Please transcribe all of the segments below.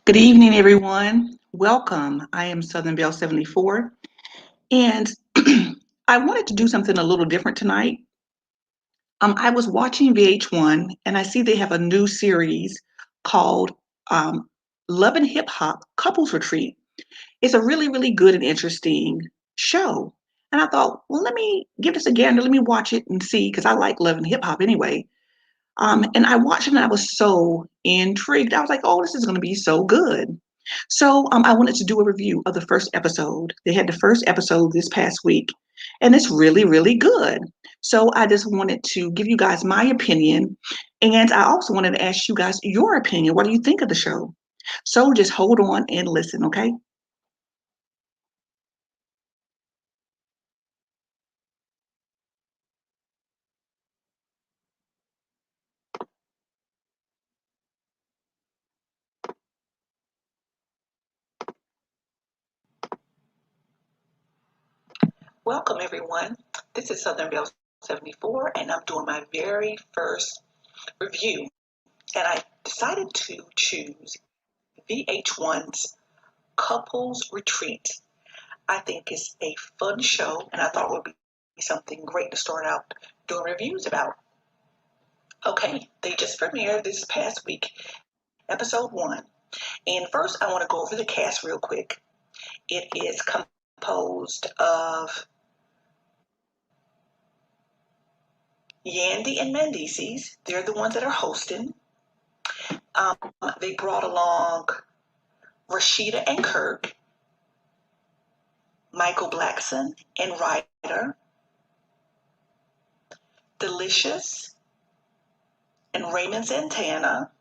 Good evening, everyone. Welcome. I am Southern Belle 74, and I wanted to do something a little different tonight. I was watching VH1, and I see they have a new series called um, Love and Hip Hop Couples Retreat. It's a really, really good and interesting show. And I thought, well, let me give this a gander. Let me watch it and see, because I like love and hip hop anyway. And I watched it and I was so intrigued. I was like, oh, this is going to be so good. So I wanted to do a review of the first episode. They had the first episode this past week, and it's really, really good. So I just wanted to give you guys my opinion. And I also wanted to ask you guys your opinion. What do you think of the show? So just hold on and listen, okay? Welcome, everyone. This is Southern Belle 74, and I'm doing my very first review. And I decided to choose VH1's Couples Retreat. I think it's a fun show, and I thought it would be something great to start out doing reviews about. Okay, they just premiered this past week, episode one. And first, I want to go over the cast real quick. It is composed of Yandy and Mendeecees. They're the ones that are hosting. Um, they brought along Rashida and Kirk, Michael Blackson and Ryder, Delicious and Raymond Santana,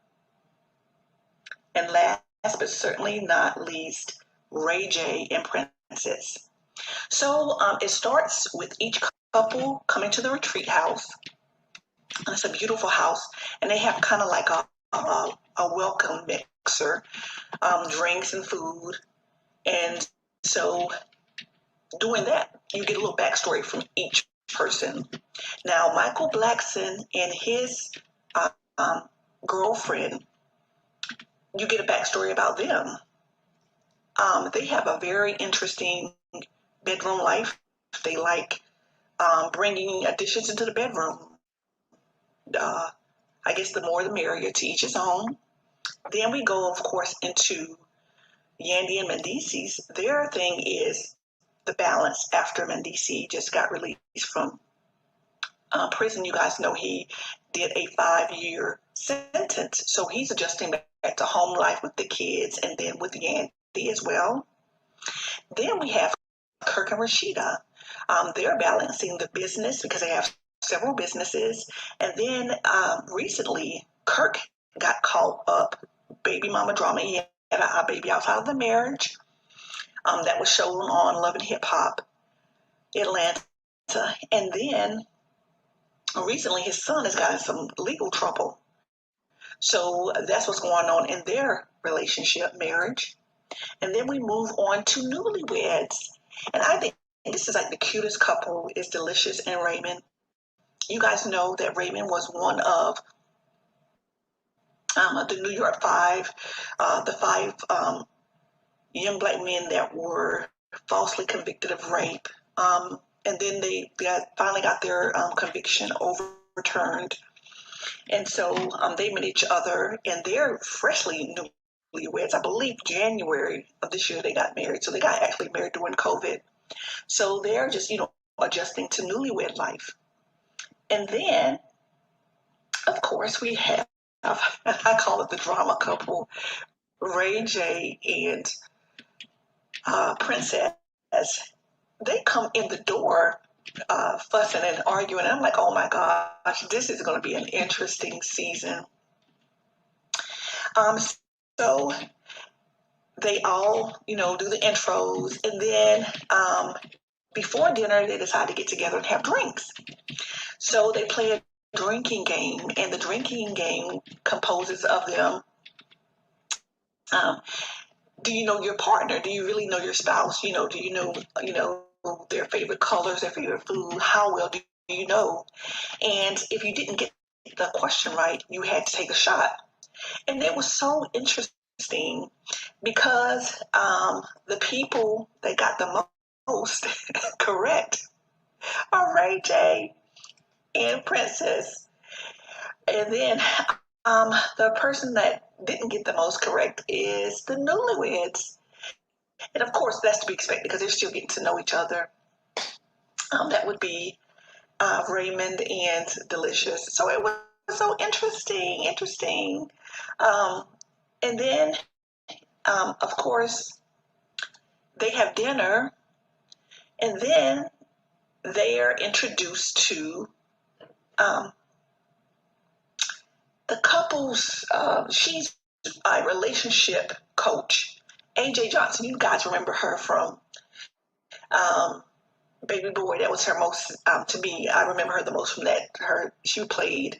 and last but certainly not least, RayJ and Princess. So it starts with each couple coming to the retreat house. And it's a beautiful house, and they have kind of like a welcome mixer, drinks and food. And so doing that, you get a little backstory from each person. Now, Michael Blackson and his uh, um, girlfriend, you get a backstory about them. They have a very interesting bedroom life. They like bringing additions into the bedroom. Uh, I guess the more the merrier, to each his own. Then we go, of course, into Yandy and Mendeecees. Their thing is the balance after Mendeecees just got released from prison. You guys know he did a 5-year sentence. So he's adjusting back to home life with the kids and then with Yandy as well. Then we have Kirk and Rashida. They're balancing the business because they have several businesses. And then recently, Kirk got caught up, baby mama drama. He had a baby outside of the marriage that was shown on Love and Hip Hop Atlanta. And then recently, his son has gotten some legal trouble. So that's what's going on in their relationship, marriage. And then we move on to newlyweds. And I think this is like the cutest couple is Delicious and Raymond. You guys know that Raymond was one of the New York Five, the five young black men that were falsely convicted of rape. And then they finally got their conviction overturned. And so they met each other, and they're freshly newlyweds. I believe January of this year they got married. So they got actually married during COVID. So they're just, adjusting to newlywed life. And then, of course, we have, I call it the drama couple, RayJ and Princess. They come in the door fussing and arguing. And I'm like, oh my gosh, this is going to be an interesting season. So they all, do the intros. And then before dinner, they decide to get together and have drinks. So they play a drinking game, and the drinking game composes of them. Do you know your partner? Do you really know your spouse? Do you know, their favorite colors, their favorite food? How well do you know? And if you didn't get the question right, you had to take a shot. And it was so interesting interesting because the people that got the most correct are RayJ and Princess. And then the person that didn't get the most correct is the newlyweds. And of course, that's to be expected because they're still getting to know each other. That would be Raymond and Delicious. So it was so interesting. Um, and then, of course, they have dinner, and then they are introduced to um, the couple's. She's a relationship coach, AJ Johnson. You guys remember her from um, Baby Boy. That was her most. To me, I remember her the most from that. She played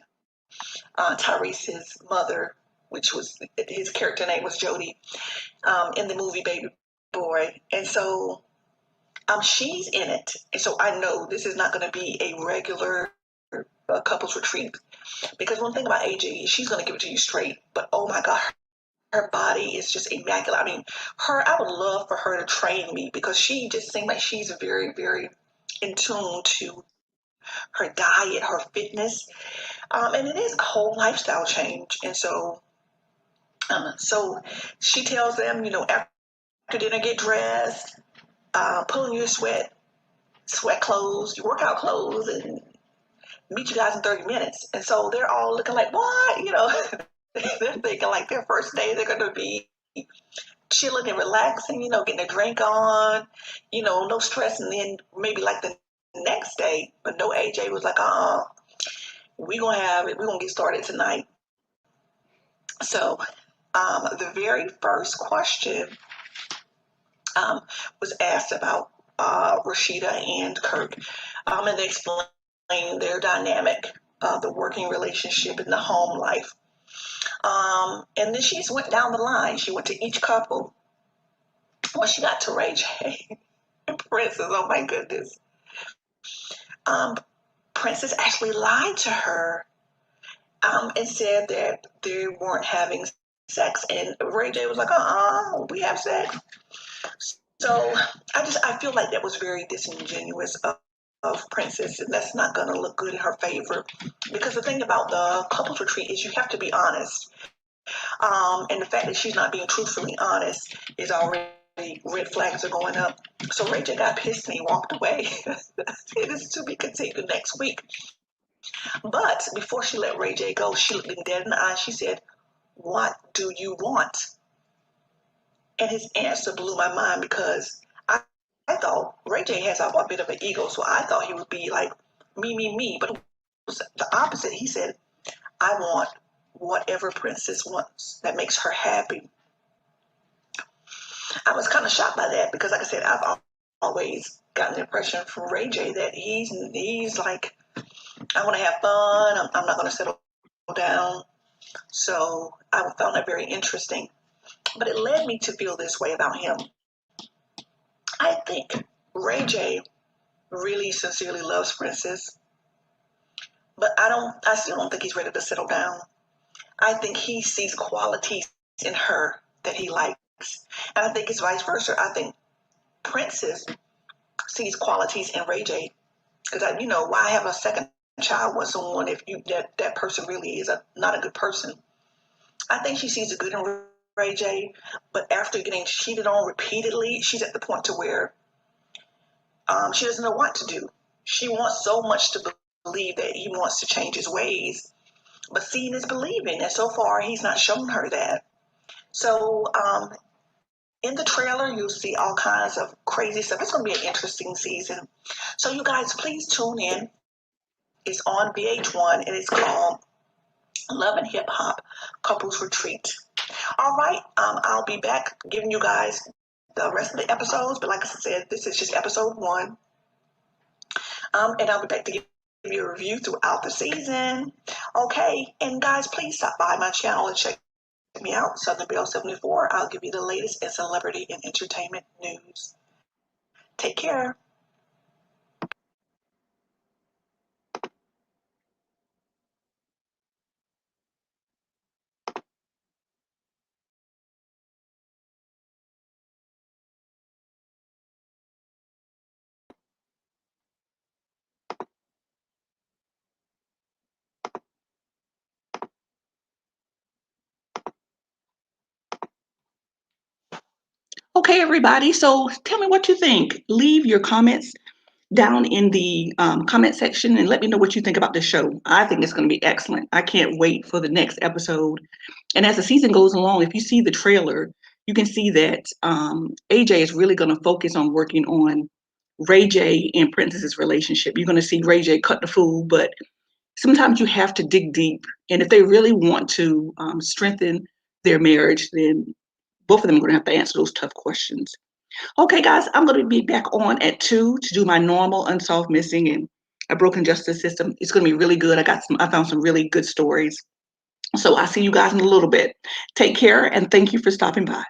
Tyrese's mother, which was his character name was Jody in the movie Baby Boy, and so she's in it, and so I know this is not going to be a regular couples retreat because one thing about AJ is she's going to give it to you straight, but oh my God, her body is just immaculate. I mean, I would love for her to train me because she just seems like she's very, very in tune to her diet, her fitness, and it is a whole lifestyle change. And so she tells them, after dinner, get dressed, put on your sweat clothes, your workout clothes, and meet you guys in 30 minutes. And so they're all looking like, what? They're thinking like their first day, they're going to be chilling and relaxing, getting a drink on, no stress. And then maybe like the next day, but no, AJ was like, we're going to have it. We're going to get started tonight. So the very first question was asked about Rashida and Kirk. And they explained their dynamic, the working relationship and the home life. And then she just went down the line. She went to each couple. When she got to RayJ and Princess, oh my goodness. Princess actually lied to her and said that they weren't having sex. And RayJ was like, we have sex. So I feel like that was very disingenuous of Princess, and that's not going to look good in her favor. Because the thing about the couples retreat is you have to be honest. And the fact that she's not being truthfully honest is already red flags are going up. So RayJ got pissed and he walked away. It is to be continued next week. But before she let RayJ go, she looked him dead in the eye. She said, "What do you want?" And his answer blew my mind because I thought RayJ has a bit of an ego, so I thought he would be like, me. But it was the opposite. He said, "I want whatever Princess wants that makes her happy." I was kind of shocked by that because, like I said, I've always gotten the impression from RayJ that he's like, I want to have fun. I'm not going to settle down. So I found that very interesting. But it led me to feel this way about him. I think RayJ really sincerely loves Princess, but I still don't think he's ready to settle down. I think he sees qualities in her that he likes. And I think it's vice versa. I think Princess sees qualities in RayJ. Because why have a second child with someone if that person really is not a good person? I think she sees the good in RayJ, but after getting cheated on repeatedly, she's at the point to where she doesn't know what to do. She wants so much to believe that he wants to change his ways, but seeing is believing, and so far he's not shown her that. So in the trailer, you'll see all kinds of crazy stuff. It's going to be an interesting season. So you guys, please tune in. It's on VH1, and it's called Love and Hip Hop Couples Retreat. All right, I'll be back giving you guys the rest of the episodes, but like I said, this is just episode 1. And I'll be back to give you a review throughout the season. Okay, and guys, please stop by my channel and check me out, Southern Belle 74. I'll give you the latest in celebrity and entertainment news. Take care. Okay, everybody. So tell me what you think. Leave your comments down in the comment section and let me know what you think about the show. I think it's going to be excellent. I can't wait for the next episode. And as the season goes along, if you see the trailer, you can see that AJ is really going to focus on working on RayJ and Princess's relationship. You're going to see RayJ cut the fool, but sometimes you have to dig deep. And if they really want to strengthen their marriage, then both of them are going to have to answer those tough questions. Okay, guys, I'm going to be back on at 2 to do my normal unsolved missing and a broken justice system. It's going to be really good. I found some really good stories. So I'll see you guys in a little bit. Take care and thank you for stopping by.